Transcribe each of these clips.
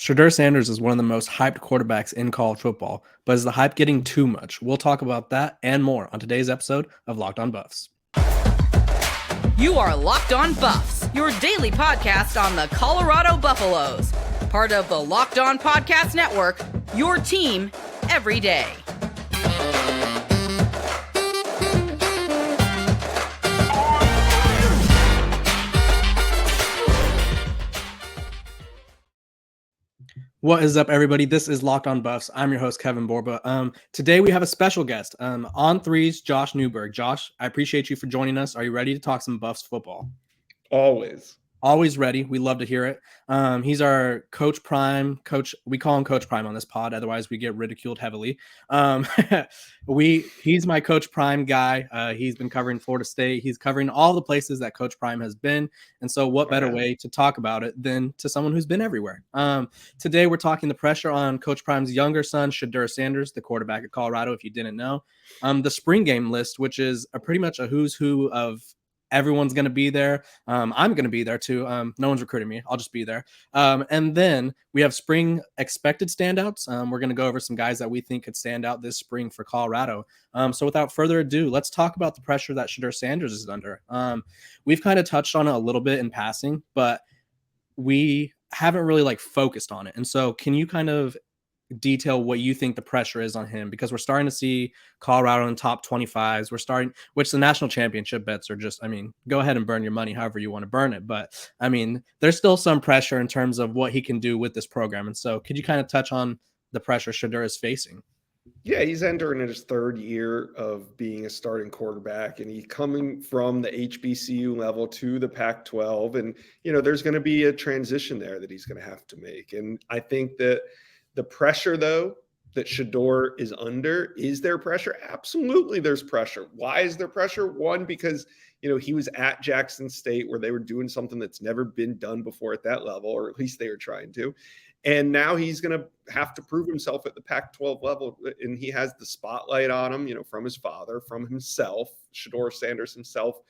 Shedeur Sanders is one of the most hyped quarterbacks in college football, but is the hype getting too much? We'll talk about that and more on today's episode of Locked On Buffs. You are Locked On Buffs, your daily podcast on the Colorado Buffaloes. Part of the Locked On Podcast Network, your team every day. What is up, everybody? This is Locked On Buffs. I'm your host, Kevin Borba. Today we have a special guest. On threes, Josh Newberg. Josh, I appreciate you for joining us. Are you ready to talk some Buffs football? Always. Always ready. We love to hear it. He's our Coach Prime coach. We call him Coach Prime on this pod. Otherwise, we get ridiculed heavily. He's my Coach Prime guy. He's been covering Florida State. He's covering all the places that Coach Prime has been. And so what better way to talk about it than to someone who's been everywhere? Today, we're talking the pressure on Coach Prime's younger son, Shedeur Sanders, the quarterback at Colorado, if you didn't know. The spring game list, which is pretty much a who's who of everyone's going to be there. I'm going to be there too. No one's recruiting me. I'll just be there. And then we have spring expected standouts. We're going to go over some guys that we think could stand out this spring for Colorado. So without further ado, let's talk about the pressure that Shedeur Sanders is under. We've kind of touched on it a little bit in passing, but we haven't really focused on it. And so can you kind of detail what you think the pressure is on him, because we're starting to see Colorado in top 25s. Which the national championship bets are just, go ahead and burn your money however you want to burn it. But there's still some pressure in terms of what he can do with this program. And so could you kind of touch on the pressure Shedeur is facing? Yeah, he's entering his third year of being a starting quarterback, and he's coming from the HBCU level to the Pac-12. And, there's going to be a transition there that he's going to have to make. And I think that the pressure, though, that Shedeur is under, is there pressure? Absolutely, there's pressure. Why is there pressure? One, because, he was at Jackson State where they were doing something that's never been done before at that level, or at least they were trying to. And now he's going to have to prove himself at the Pac-12 level, and he has the spotlight on him, from his father, from himself. Shedeur Sanders himself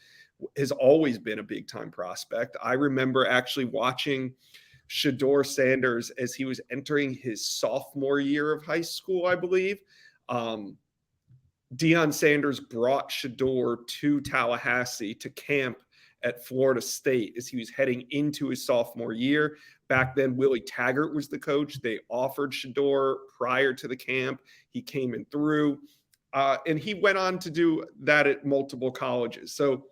has always been a big-time prospect. I remember actually watching Shedeur Sanders as he was entering his sophomore year of high school, I believe. Deion Sanders brought Shedeur to Tallahassee to camp at Florida State as he was heading into his sophomore year. Back then, Willie Taggart was the coach. They offered Shedeur prior to the camp. He came in through, and he went on to do that at multiple colleges. So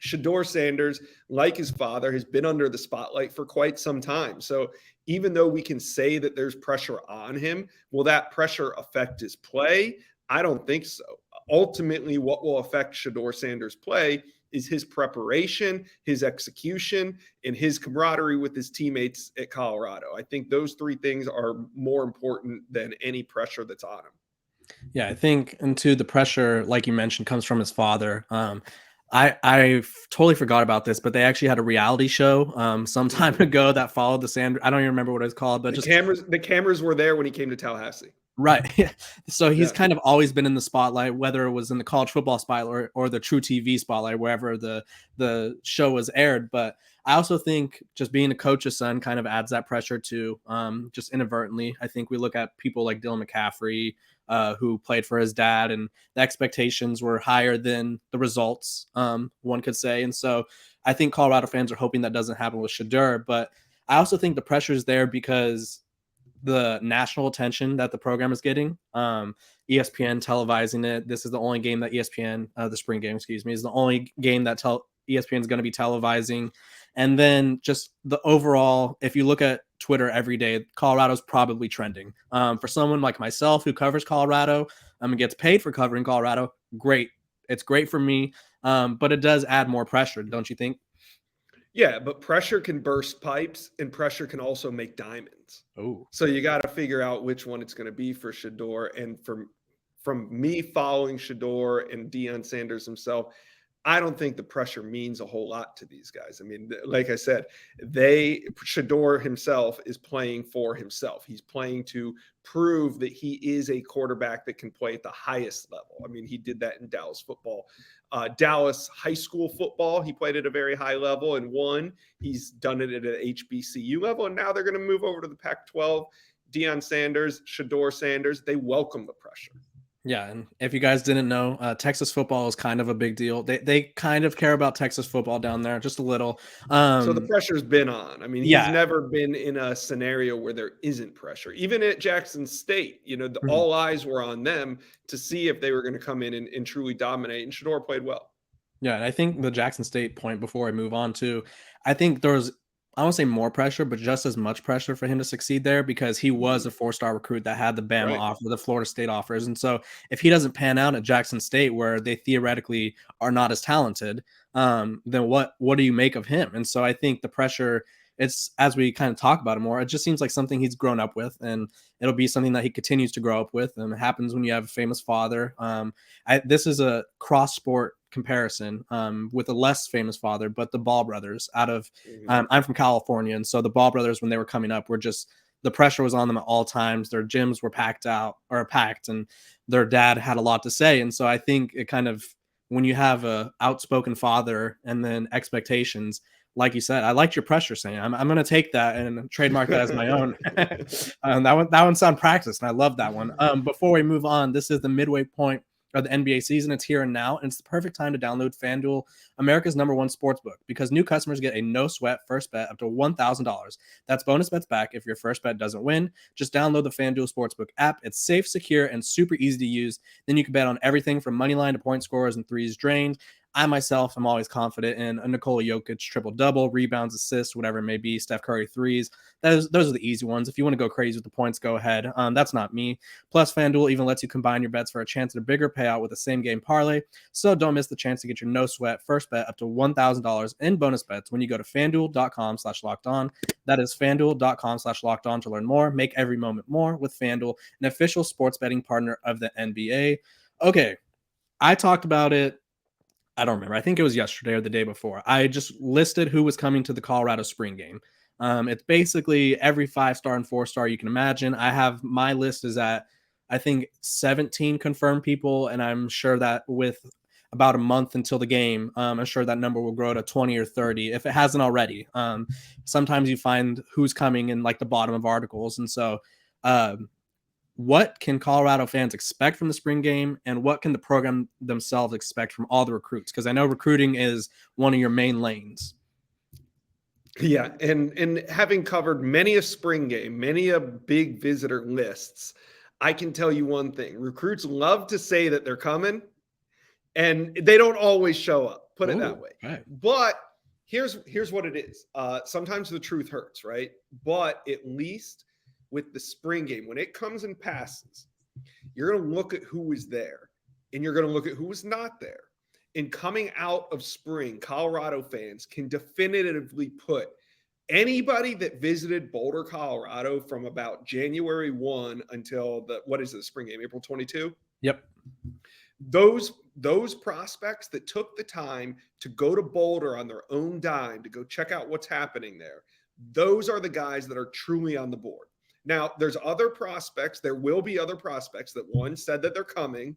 Shedeur Sanders, like his father, has been under the spotlight for quite some time. So even though we can say that there's pressure on him, will that pressure affect his play? I don't think so. Ultimately, what will affect Shedeur Sanders' play is his preparation, his execution, and his camaraderie with his teammates at Colorado. I think those three things are more important than any pressure that's on him. Yeah, I think, and to the pressure, like you mentioned, comes from his father. I totally forgot about this, but they actually had a reality show some time ago that followed the Sanders. I don't even remember what it was called, but the cameras were there when he came to Tallahassee. Right. So he's kind of always been in the spotlight, whether it was in the college football spotlight or the True TV spotlight, wherever the show was aired. But I also think just being a coach's son kind of adds that pressure to just inadvertently. I think we look at people like Dylan McCaffrey, who played for his dad, and the expectations were higher than the results, one could say. And so I think Colorado fans are hoping that doesn't happen with Shedeur. But I also think the pressure is there because the national attention that the program is getting, ESPN televising it. This is the only game that ESPN, the spring game, is the only game that ESPN is going to be televising. And then just the overall, if you look at Twitter every day, Colorado's probably trending. For someone like myself who covers Colorado and gets paid for covering Colorado, great. It's great for me, but it does add more pressure, don't you think? Yeah, but pressure can burst pipes, and pressure can also make diamonds. Oh, so you got to figure out which one it's going to be for Shedeur. And from me following Shedeur and Deion Sanders himself, I don't think the pressure means a whole lot to these guys. I mean, like I said, Shedeur himself is playing for himself. He's playing to prove that he is a quarterback that can play at the highest level. I mean, he did that in Dallas football. Dallas high school football. He played at a very high level and won. He's done it at an HBCU level, and now they're going to move over to the Pac-12. Deion Sanders, Shedeur Sanders, they welcome the pressure. Yeah, and if you guys didn't know, Texas football is kind of a big deal. They kind of care about Texas football down there, just a little. So the pressure's been on. I mean, he's yeah. never been in a scenario where there isn't pressure. Even at Jackson State, all eyes were on them to see if they were going to come in and truly dominate, and Shedeur played well. Yeah, and I think the Jackson State point, before I move on to, I think there was, I won't say more pressure, but just as much pressure for him to succeed there, because he was a 4-star recruit that had the Bama offer, the Florida State offers. And so if he doesn't pan out at Jackson State, where they theoretically are not as talented, then what do you make of him? And so I think the pressure, it's, as we kind of talk about it more, it just seems like something he's grown up with, and it'll be something that he continues to grow up with. And it happens when you have a famous father. This is a cross sport comparison with a less famous father, but the Ball brothers out of, I'm from California. And so the Ball brothers, when they were coming up, were just, the pressure was on them at all times. Their gyms were packed, and their dad had a lot to say. And so I think it kind of, when you have a outspoken father and then expectations, like you said, I liked your pressure saying. I'm going to take that and trademark that as my own. That one sound practiced, and I love that one. Before we move on, this is the midway point of the NBA season. It's here and now, and it's the perfect time to download FanDuel, America's #1 sportsbook, because new customers get a no-sweat first bet up to $1,000. That's bonus bets back if your first bet doesn't win. Just download the FanDuel Sportsbook app. It's safe, secure, and super easy to use. Then you can bet on everything from money line to point scorers and threes drained. I myself am always confident in a Nikola Jokic triple-double, rebounds, assists, whatever it may be, Steph Curry threes. Those are the easy ones. If you want to go crazy with the points, go ahead. That's not me. Plus, FanDuel even lets you combine your bets for a chance at a bigger payout with a same-game parlay. So don't miss the chance to get your no-sweat first bet up to $1,000 in bonus bets when you go to FanDuel.com/lockedon. That is FanDuel.com/lockedon to learn more. Make every moment more with FanDuel, an official sports betting partner of the NBA. Okay, I talked about it. I don't remember. I think it was yesterday or the day before. I just listed who was coming to the Colorado spring game. It's basically every 5-star and 4-star you can imagine. I have, my list is at, I think, 17 confirmed people, and I'm sure that with about a month until the game, I'm sure that number will grow to 20 or 30 if it hasn't already. Sometimes you find who's coming in like the bottom of articles. And so what can Colorado fans expect from the spring game, and what can the program themselves expect from all the recruits? Because I know recruiting is one of your main lanes. Yeah, and having covered many a spring game, many a big visitor lists, I can tell you one thing. Recruits love to say that they're coming, and they don't always show up, put it that way. Right. But here's what it is. Sometimes the truth hurts, right? But at least with the spring game, when it comes and passes, you're going to look at who was there, and you're going to look at who was not there. And coming out of spring, Colorado fans can definitively put anybody that visited Boulder, Colorado from about January 1 until the spring game, April 22? Yep. Those prospects that took the time to go to Boulder on their own dime to go check out what's happening there, those are the guys that are truly on the board. Now, there's other prospects. There will be other prospects that one said that they're coming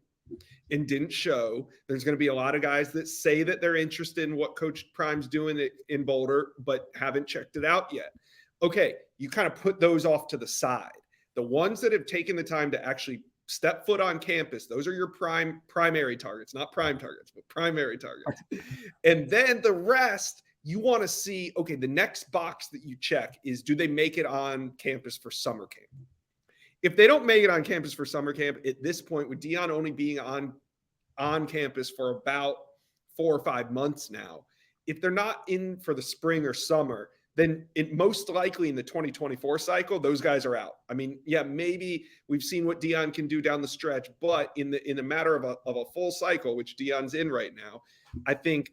and didn't show. There's going to be a lot of guys that say that they're interested in what Coach Prime's doing in Boulder, but haven't checked it out yet. Okay, you kind of put those off to the side. The ones that have taken the time to actually step foot on campus, those are your primary targets, not prime targets, but primary targets. And then the rest, you want to see, okay, the next box that you check is, do they make it on campus for summer camp? If they don't make it on campus for summer camp at this point, with Deion only being on campus for about 4 or 5 months now, if they're not in for the spring or summer, then it most likely in the 2024 cycle, those guys are out. I mean, yeah, maybe we've seen what Deion can do down the stretch, but in the matter of a full cycle, which Deion's in right now, I think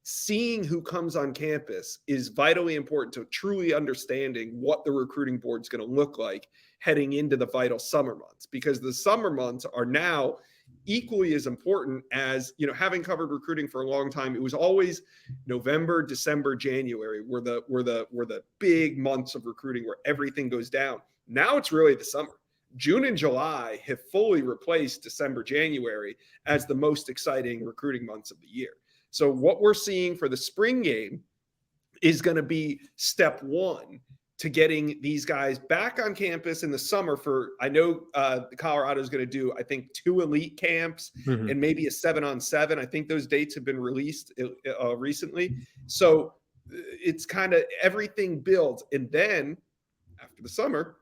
seeing who comes on campus is vitally important to truly understanding what the recruiting board is going to look like heading into the vital summer months, because the summer months are now equally as important as, having covered recruiting for a long time. It was always November, December, January were the big months of recruiting where everything goes down. Now it's really the summer. June and July have fully replaced December, January as the most exciting recruiting months of the year. So what we're seeing for the spring game is going to be step one to getting these guys back on campus in the summer for, I know Colorado is going to do, I think, 2 elite camps and maybe a 7-on-7. I think those dates have been released recently. So it's kind of everything builds. And then after the summer,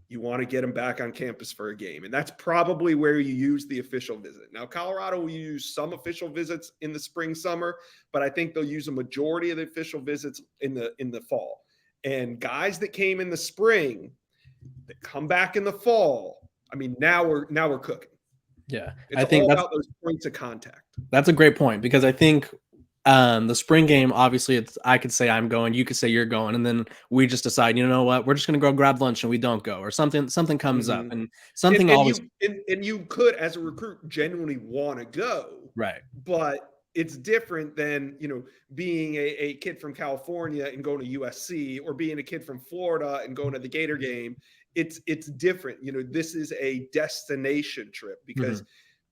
you want to get them back on campus for a game. And that's probably where you use the official visit. Now, Colorado will use some official visits in the spring, summer, but I think they'll use a majority of the official visits in the fall. And guys that came in the spring that come back in the fall, I mean, now we're cooking. Yeah. It's all about those points of contact. That's a great point, because I think the spring game, obviously, I could say I'm going, you could say you're going, and then we just decide, you know what, we're just going to go grab lunch and we don't go, or something comes up, and something always. And you could, as a recruit, genuinely want to go, right? But it's different than, being a kid from California and going to USC, or being a kid from Florida and going to the Gator game. It's different. This is a destination trip, because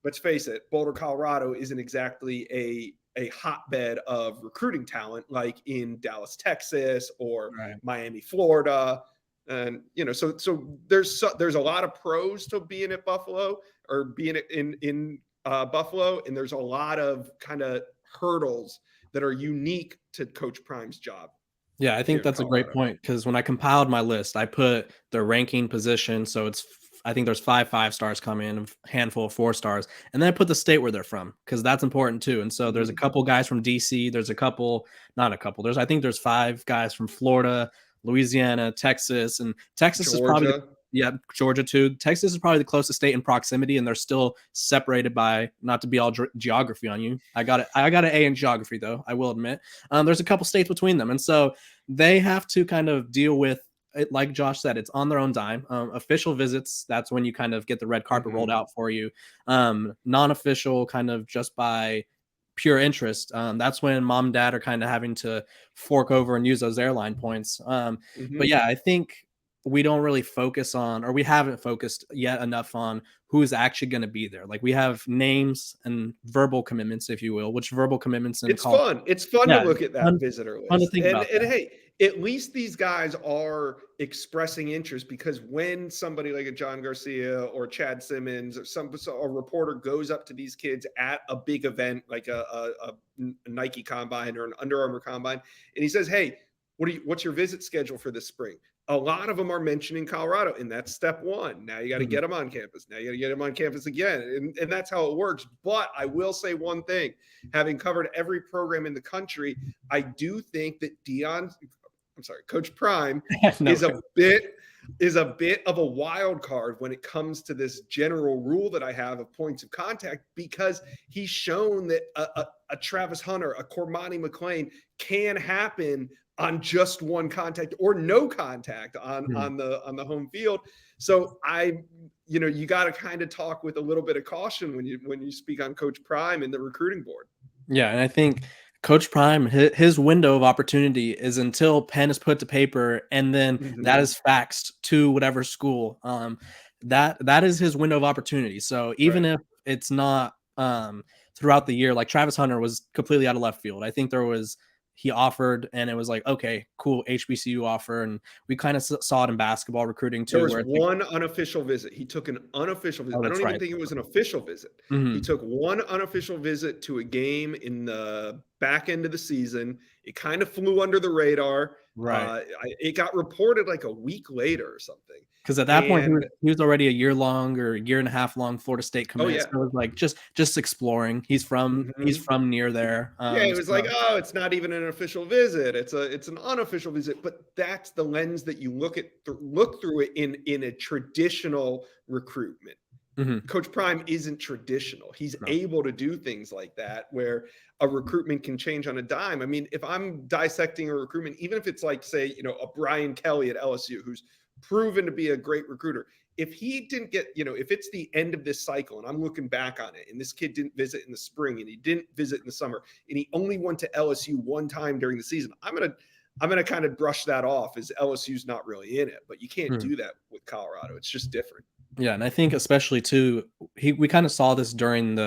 let's face it, Boulder, Colorado isn't exactly a hotbed of recruiting talent like in Dallas, Texas, or Miami, Florida. And, so there's a lot of pros to being at Buffalo, or being in Buffalo. And there's a lot of kind of hurdles that are unique to Coach Prime's job. Yeah, I think that's a great point, because when I compiled my list, I put the ranking position. So I think there's 5 5-stars coming in, a handful of 4-stars. And then I put the state where they're from, because that's important too. And so there's a couple guys from DC. There's I think there's 5 guys from Florida, Louisiana, Texas, and Texas is probably Georgia too. Texas is probably the closest state in proximity, and they're still separated by, not to be all geography on you. I got an A in geography, though, I will admit. There's a couple states between them, and so they have to kind of deal with it. Like Josh said, it's on their own dime. Official visits, that's when you kind of get the red carpet rolled out for you. Non-official, kind of just by pure interest, that's when mom and dad are kind of having to fork over and use those airline points. But yeah, I think we don't really focus on, or we haven't focused yet enough on, who's actually going to be there. Like, we have names and verbal commitments, if you will, which verbal commitments. It's fun to look at that visitor list. Fun to think about and hey, at least these guys are expressing interest, because when somebody like a John Garcia or Chad Simmons or a reporter goes up to these kids at a big event like a Nike combine or an Under Armour combine, and he says, "Hey, what's your visit schedule for this spring?" A lot of them are mentioning Colorado, and that's step one. Now you got to get them on campus. Now you got to get them on campus again. And that's how it works. But I will say one thing, having covered every program in the country, I do think that Coach Prime is a bit of a wild card when it comes to this general rule that I have of points of contact, because he's shown that a Travis Hunter, a Cormani McLean can happen on just one contact or no contact on the home field. So you got to kind of talk with a little bit of caution when you speak on Coach Prime and the recruiting board. Yeah, and I think Coach Prime, his window of opportunity is until pen is put to paper, and then that is faxed to whatever school. That is his window of opportunity. So even if it's not throughout the year, like Travis Hunter was completely out of left field. I think he offered, and it was like, okay, cool, HBCU offer. And we kind of saw it in basketball recruiting too. There was one unofficial visit. He took an unofficial visit. I don't even think it was an official visit. He took one unofficial visit to a game in the back end of the season. It kind of flew under the radar. It got reported like a week later or something. Because at that point, he was already a year and a half long Florida State commit. So it was like just exploring. He's from near there. It was like, it's not even an official visit. It's an unofficial visit. But that's the lens that you look through it in a traditional recruitment. Coach Prime isn't traditional. He's able to do things like that where a recruitment can change on a dime. I mean, if I'm dissecting a recruitment, even if it's like, say, a Brian Kelly at LSU, who's proven to be a great recruiter, if he didn't get, if it's the end of this cycle and I'm looking back on it, and this kid didn't visit in the spring and he didn't visit in the summer and he only went to LSU one time during the season, I'm gonna kind of brush that off as LSU's not really in it. But you can't do that with Colorado. It's just different. Yeah, and I think especially too, we kind of saw this during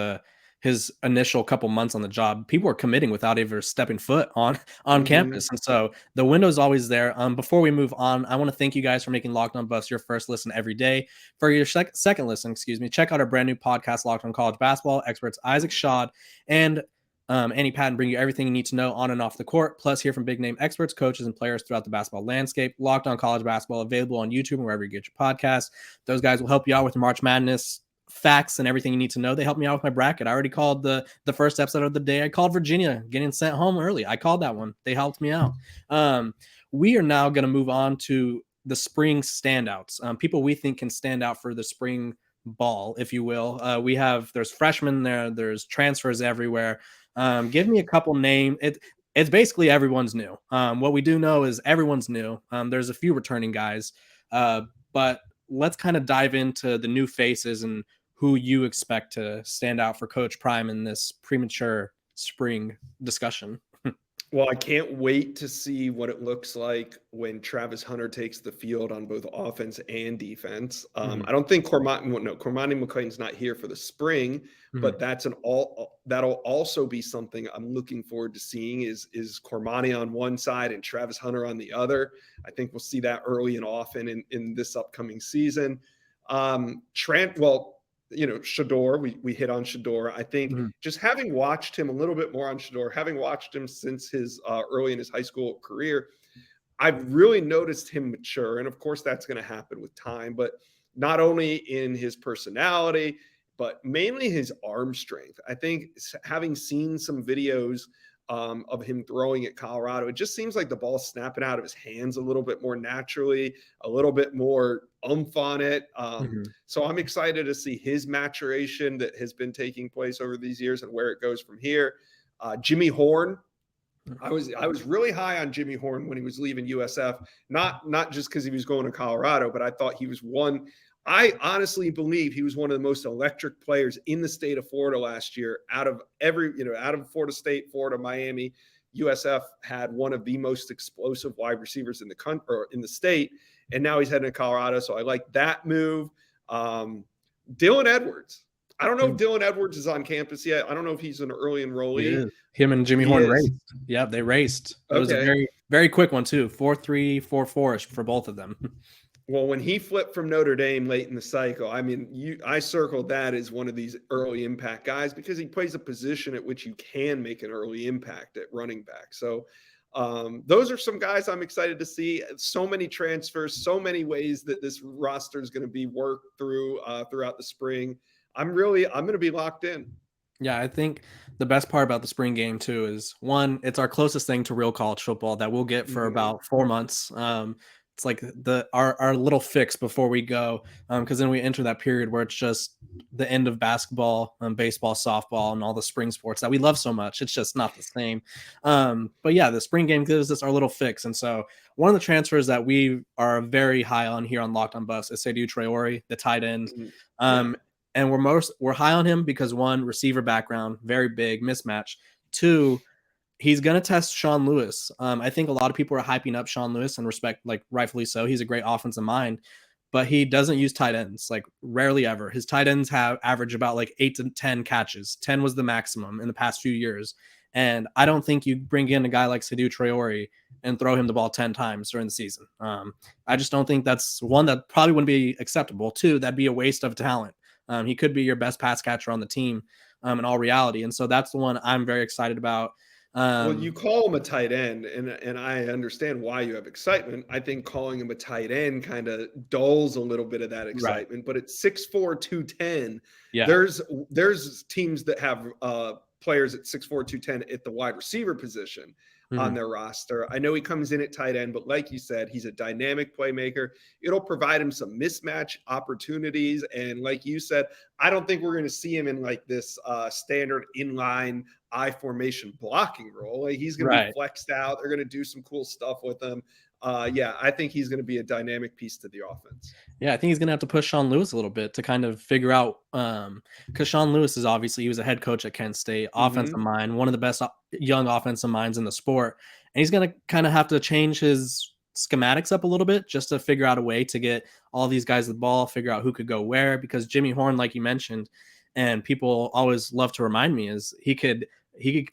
his initial couple months on the job. People were committing without ever stepping foot on Mhm. campus, and so the window's always there. Before we move on, I want to thank you guys for making Locked On Buffs your first listen every day. For your second listen, excuse me, check out our brand new podcast, Locked On College Basketball. Experts Isaac Shad and Annie Patton bring you everything you need to know on and off the court. Plus, hear from big name experts, coaches, and players throughout the basketball landscape. Locked On College Basketball available on YouTube and wherever you get your podcasts. Those guys will help you out with March Madness facts and everything you need to know. They helped me out with my bracket. I already called the first episode of the day. I called Virginia getting sent home early. I called that one. They helped me out. We are now going to move on to the spring standouts. People we think can stand out for the spring ball, if you will. There's freshmen there. There's transfers everywhere. Give me a couple names. It's basically everyone's new. What we do know is everyone's new. There's a few returning guys, but let's kind of dive into the new faces and who you expect to stand out for Coach Prime in this premature spring discussion. Well, I can't wait to see what it looks like when Travis Hunter takes the field on both offense and defense. I don't think Cormani McClain's not here for the spring, but that'll also be something I'm looking forward to seeing is Cormani on one side and Travis Hunter on the other. I think we'll see that early and often in this upcoming season. Shedeur, we hit on Shedeur. I think just having watched him a little bit more on Shedeur, having watched him since his early in his high school career, I've really noticed him mature. And of course, that's going to happen with time, but not only in his personality, but mainly his arm strength. I think having seen some videos of him throwing at Colorado, it just seems like the ball's snapping out of his hands a little bit more naturally, a little bit more oomph on it. So I'm excited to see his maturation that has been taking place over these years and where it goes from here. Jimmy Horn. I was really high on Jimmy Horn when he was leaving USF, not just because he was going to Colorado, but I thought he was I honestly believe he was one of the most electric players in the state of Florida last year. Out of Florida State, Florida, Miami, USF had one of the most explosive wide receivers in the country or in the state, and now he's heading to Colorado. So I like that move. Dylan Edwards. I don't know if Dylan Edwards is on campus yet. I don't know if he's an early enrollee. Him and Jimmy Horn raced. Yeah, they raced. It was a very, very quick one too. 4.3, 4.4 for both of them. Well, when he flipped from Notre Dame late in the cycle, I mean, I circled that as one of these early impact guys because he plays a position at which you can make an early impact at running back. So those are some guys I'm excited to see. So many transfers, so many ways that this roster is going to be worked through throughout the spring. I'm going to be locked in. Yeah, I think the best part about the spring game too is one, it's our closest thing to real college football that we'll get for about 4 months. It's like our little fix before we go, because then we enter that period where it's just the end of basketball, baseball, softball, and all the spring sports that we love so much. It's just not the same. But yeah, the spring game gives us our little fix. And so one of the transfers that we are very high on here on Locked On Buffs is Shedeur Sanders, the tight end. And we're high on him because one, receiver background, very big mismatch. Two, he's going to test Sean Lewis. I think a lot of people are hyping up Sean Lewis and rightfully so. He's a great offensive mind, but he doesn't use tight ends, like rarely ever. His tight ends have average about like 8 to 10 catches. 10 was the maximum in the past few years. And I don't think you bring in a guy like Shedeur Sanders and throw him the ball 10 times during the season. I just don't think that's one that probably wouldn't be acceptable. Two, that'd be a waste of talent. He could be your best pass catcher on the team in all reality. And so that's the one I'm very excited about. Well, you call him a tight end, and I understand why you have excitement. I think calling him a tight end kind of dulls a little bit of that excitement. Right. But at 6'4", 210, there's teams that have players at 6'4", 210 at the wide receiver position on their roster. I know he comes in at tight end, but like you said, he's a dynamic playmaker. It'll provide him some mismatch opportunities. And like you said, I don't think we're going to see him in like this standard inline I formation blocking role. Like he's going to be flexed out. They're going to do some cool stuff with him. I think he's going to be a dynamic piece to the offense. Yeah, I think he's going to have to push Sean Lewis a little bit to kind of figure out, because Sean Lewis is he was a head coach at Kent State, offensive mind, one of the best young offensive minds in the sport. And he's going to kind of have to change his schematics up a little bit just to figure out a way to get all these guys the ball, figure out who could go where, because Jimmy Horn, like you mentioned, and people always love to remind me, is he could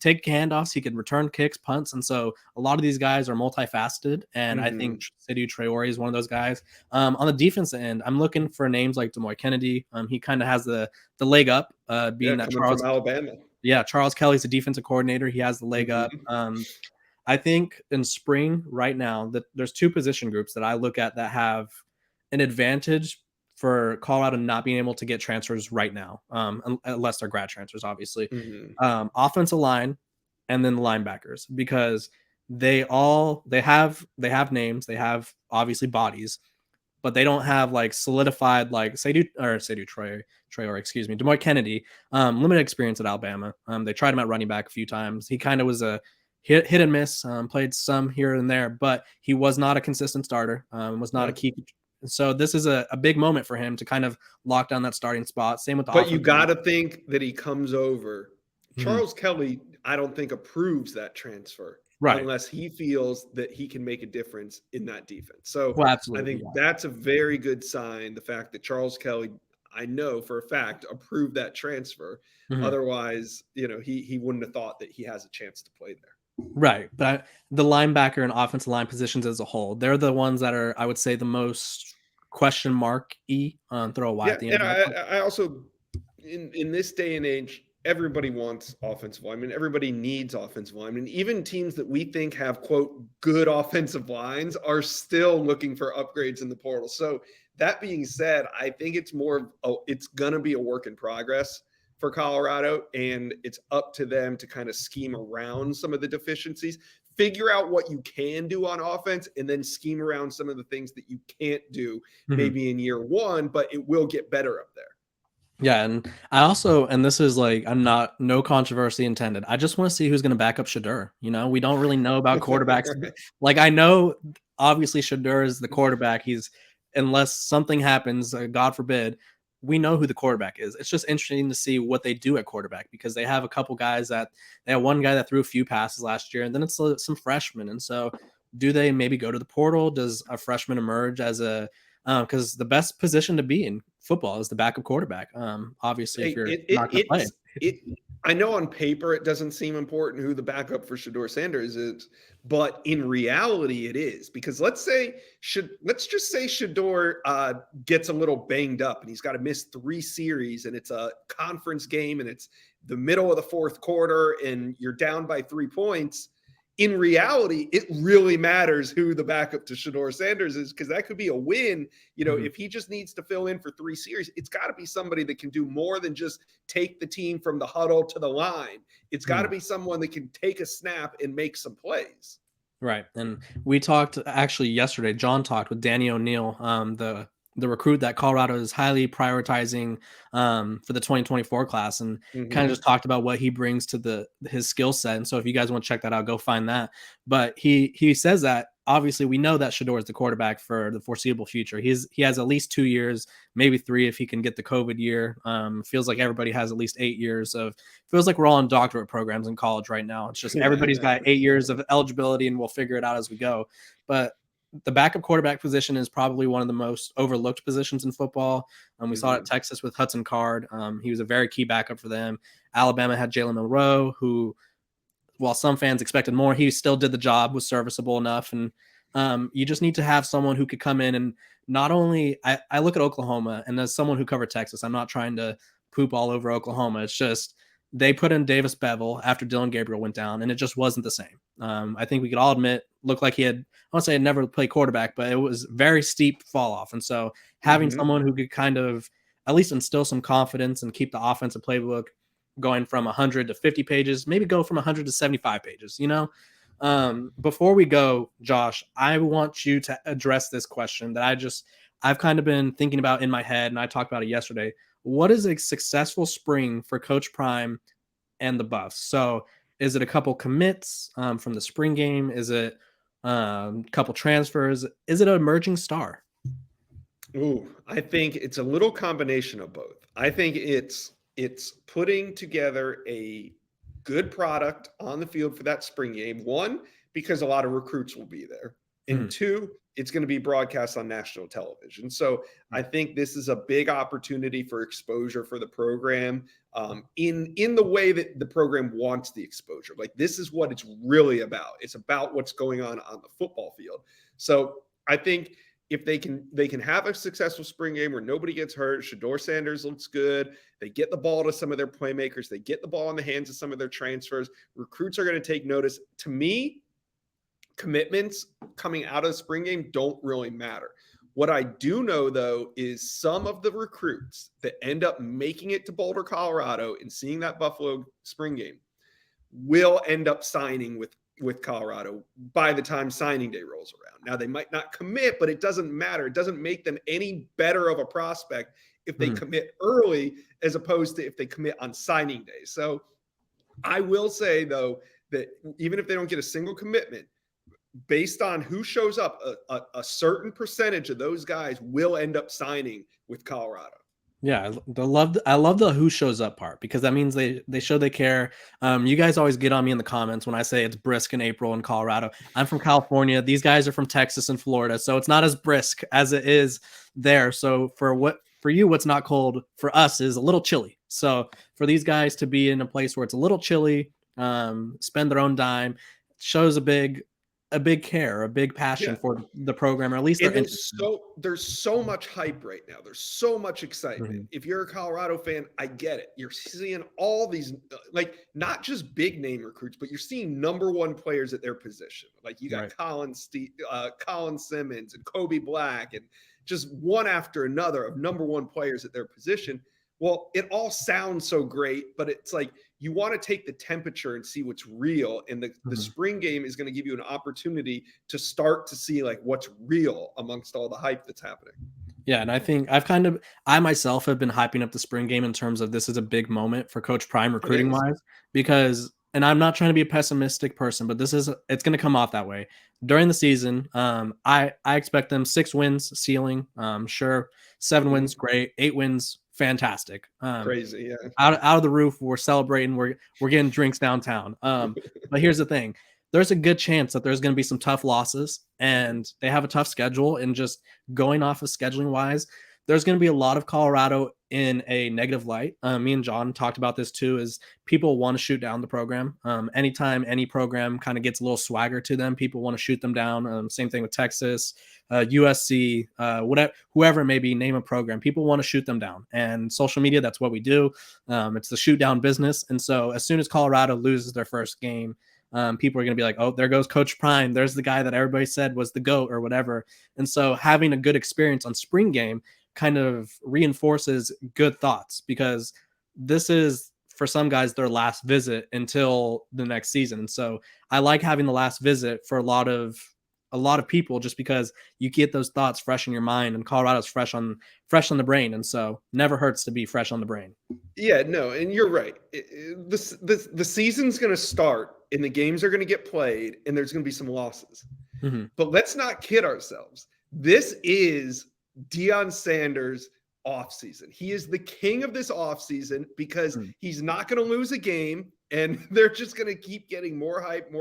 take handoffs, he could return kicks, punts, and so a lot of these guys are multifaceted, and I think Shedeur Traore is one of those guys. On the defensive end, I'm looking for names like Demoy Kennedy. He kind of has the leg up, being that coming from Alabama. Yeah, Charles Kelly's a defensive coordinator. He has the leg up. I think in spring right now that there's two position groups that I look at that have an advantage for Colorado not being able to get transfers right now, unless they're grad transfers, obviously. Offensive line and then the linebackers, because they have names, they have obviously bodies, but they don't have like solidified like Traore, excuse me, Demoy Kennedy, limited experience at Alabama. They tried him at running back a few times. He kind of was a hit and miss, played some here and there, but he was not a consistent starter, was not a key. So this is a big moment for him to kind of lock down that starting spot. Same with the But you got to think that he comes over. Mm-hmm. Charles Kelly, I don't think approves that transfer. Right. Unless he feels that he can make a difference in that defense. So I think that's a very good sign. The fact that Charles Kelly, I know for a fact, approved that transfer. Otherwise, he wouldn't have thought that he has a chance to play there. Right. But the linebacker and offensive line positions as a whole, they're the ones that are, I would say, the most question mark-y, throw a Y at the end. And I also, in this day and age, everybody wants offensive linemen. Everybody needs offensive linemen. Even teams that we think have, quote, good offensive lines are still looking for upgrades in the portal. So that being said, I think it's it's going to be a work in progress for Colorado, and it's up to them to kind of scheme around some of the deficiencies, figure out what you can do on offense, and then scheme around some of the things that you can't do maybe in year one, but it will get better up there. Yeah, and I also, and this is like, no controversy intended, I just want to see who's going to back up Shedeur. We don't really know about quarterbacks. Like, I know, obviously, Shedeur is the quarterback. Unless something happens, God forbid, we know who the quarterback is. It's just interesting to see what they do at quarterback, because they have a couple guys they have one guy that threw a few passes last year, and then it's some freshmen. And so do they maybe go to the portal? Does a freshman emerge as because the best position to be in football is the backup quarterback. Obviously, if you're not going to play. I know on paper it doesn't seem important who the backup for Shedeur Sanders is, but in reality it is, because let's just say Shedeur gets a little banged up and he's got to miss 3 series, and it's a conference game and it's the middle of the fourth quarter and you're down by 3 points. In reality, it really matters who the backup to Shedeur Sanders is, because that could be a win. If he just needs to fill in for 3 series, it's got to be somebody that can do more than just take the team from the huddle to the line. It's got to be someone that can take a snap and make some plays. Right. And we talked actually yesterday, John talked with Danny O'Neill, the recruit that Colorado is highly prioritizing for the 2024 class, and kind of just talked about what he brings to his skill set. And so if you guys want to check that out, go find that. But he says that obviously we know that Shedeur is the quarterback for the foreseeable future. He has at least 2 years, maybe 3 if he can get the COVID year. Feels like everybody has at least 8 years feels like we're all in doctorate programs in college right now. It's just everybody's got 8 years of eligibility, and we'll figure it out as we go. But the backup quarterback position is probably one of the most overlooked positions in football. We saw it at Texas with Hudson Card. He was a very key backup for them. Alabama had Jalen Monroe, who, while some fans expected more, he still did the job, was serviceable enough. And you just need to have someone who could come in and not only – I look at Oklahoma, and as someone who covered Texas, I'm not trying to poop all over Oklahoma. It's just they put in Davis Bevel after Dylan Gabriel went down, and it just wasn't the same. I think we could all admit, looked like he had – I won't say he had never played quarterback, but it was very steep fall off. And so having someone who could kind of at least instill some confidence and keep the offensive playbook going from 100 to 50 pages, maybe go from 100 to 75 pages, Before we go, Josh, I want you to address this question that I've kind of been thinking about in my head, and I talked about it yesterday. What is a successful spring for Coach Prime and the Buffs? So is it a couple commits from the spring game? Is it a couple transfers? Is it an emerging star? Ooh, I think it's a little combination of both. I think it's putting together a good product on the field for that spring game. One, because a lot of recruits will be there. And two, it's going to be broadcast on national television. So I think this is a big opportunity for exposure for the program, in the way that the program wants the exposure. Like, this is what it's really about. It's about what's going on the football field. So I think if they can have a successful spring game where nobody gets hurt, Shedeur Sanders looks good, they get the ball to some of their playmakers, they get the ball in the hands of some of their transfers, recruits are going to take notice. To me, commitments coming out of the spring game don't really matter. What I do know, though, is some of the recruits that end up making it to Boulder, Colorado, and seeing that Buffalo spring game will end up signing with Colorado by the time signing day rolls around. Now, they might not commit, but it doesn't matter. It doesn't make them any better of a prospect if they commit early as opposed to if they commit on signing day. So I will say, though, that even if they don't get a single commitment, based on who shows up, a certain percentage of those guys will end up signing with Colorado. Yeah, I love the who shows up part, because that means they show they care. You guys always get on me in the comments when I say it's brisk in April in Colorado. I'm from California. These guys are from Texas and Florida, so it's not as brisk as it is there. So for you, what's not cold for us is a little chilly. So for these guys to be in a place where it's a little chilly, spend their own dime, shows a big care, a big passion for the program, or at least there's so much hype right now. There's so much excitement. If you're a Colorado fan, I get it. You're seeing all these, like, not just big name recruits, but you're seeing number one players at their position. Like, you got Colin Simmons and Kobe Black, and just one after another of number one players at their position. Well, it all sounds so great, but it's like, you want to take the temperature and see what's real. And the spring game is going to give you an opportunity to start to see, like, what's real amongst all the hype that's happening. Yeah. And I think I myself have been hyping up the spring game in terms of this is a big moment for Coach Prime recruiting wise, because, and I'm not trying to be a pessimistic person, but it's going to come off that way during the season. I expect them 6 wins ceiling. Sure. 7 wins, great. 8 wins, fantastic. Crazy, yeah. Out of the roof, we're celebrating. We're getting drinks downtown. But here's the thing: there's a good chance that there's going to be some tough losses, and they have a tough schedule. And just going off of scheduling wise, there's going to be a lot of Colorado in a negative light. Me and John talked about this too, is people want to shoot down the program. Anytime any program kind of gets a little swagger to them, people want to shoot them down. Same thing with Texas, USC, whoever it may be, name a program. People want to shoot them down. And social media, that's what we do. It's the shoot down business. And so as soon as Colorado loses their first game, people are going to be like, oh, there goes Coach Prime. There's the guy that everybody said was the GOAT or whatever. And so having a good experience on spring game kind of reinforces good thoughts, because this is, for some guys, their last visit until the next season. And so I like having the last visit for a lot of people, just because you get those thoughts fresh in your mind, and Colorado's fresh on the brain. And so never hurts to be fresh on the brain. Yeah, no, and you're right. The season's going to start, and the games are going to get played, and there's going to be some losses. But let's not kid ourselves. This is Deion Sanders offseason. He is the king of this offseason, because he's not going to lose a game, and they're just going to keep getting more hype.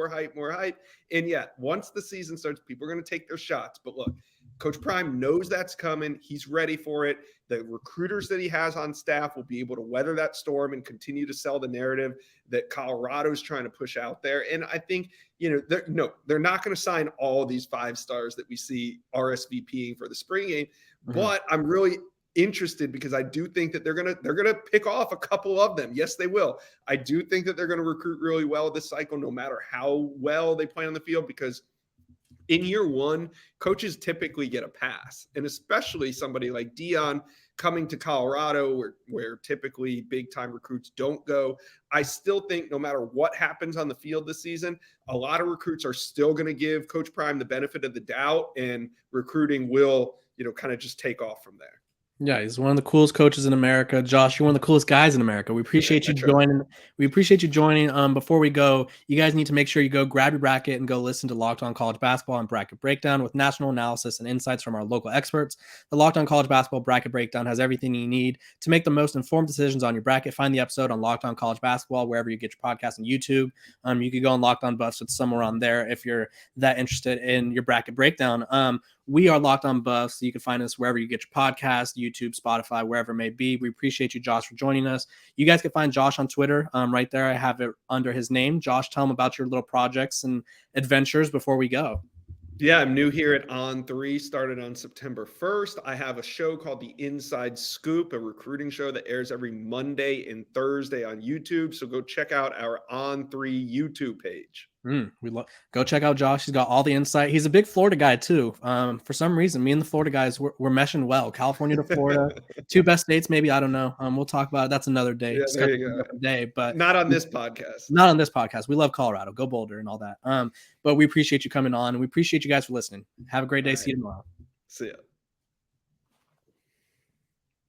And yeah, once the season starts, people are going to take their shots. But look, Coach Prime knows that's coming. He's ready for it. The recruiters that he has on staff will be able to weather that storm and continue to sell the narrative that Colorado's trying to push out there. And I think, they're not going to sign all these 5 stars that we see RSVPing for the spring game. But I'm really interested, because I do think that they're gonna pick off a couple of them. Yes, they will. I do think that they're going to recruit really well this cycle, no matter how well they play on the field, because in year one, coaches typically get a pass, and especially somebody like Deion coming to Colorado, where typically big time recruits don't go. I still think no matter what happens on the field this season, a lot of recruits are still going to give Coach Prime the benefit of the doubt, and recruiting will, kind of just take off from there. Yeah, he's one of the coolest coaches in America. Josh, you're one of the coolest guys in America. We appreciate you joining. We appreciate you joining. Before we go, you guys need to make sure you go grab your bracket and go listen to Locked On College Basketball and Bracket Breakdown with national analysis and insights from our local experts. The Locked On College Basketball Bracket Breakdown has everything you need to make the most informed decisions on your bracket. Find the episode on Locked On College Basketball wherever you get your podcast and YouTube. You could go on Locked On Buffs. It's somewhere on there if you're that interested in your bracket breakdown. We are Locked On Buffs. So you can find us wherever you get your podcast, YouTube, Spotify, wherever it may be. We appreciate you, Josh, for joining us. You guys can find Josh on Twitter. Right there, I have it under his name. Josh, tell him about your little projects and adventures before we go. Yeah, I'm new here at On3, started on September 1st. I have a show called The Inside Scoop, a recruiting show that airs every Monday and Thursday on YouTube. So go check out our On3 YouTube page. Go check out Josh. He's got all the insight. He's a big Florida guy too. For some reason, me and the Florida guys we're meshing well. California to Florida, two best states, maybe. I don't know. We'll talk about it. That's another day. Yeah, there you go. But not on this podcast. Not on this podcast. We love Colorado. Go Boulder and all that. But we appreciate you coming on, and we appreciate you guys for listening. Have a great day. See you tomorrow. See ya.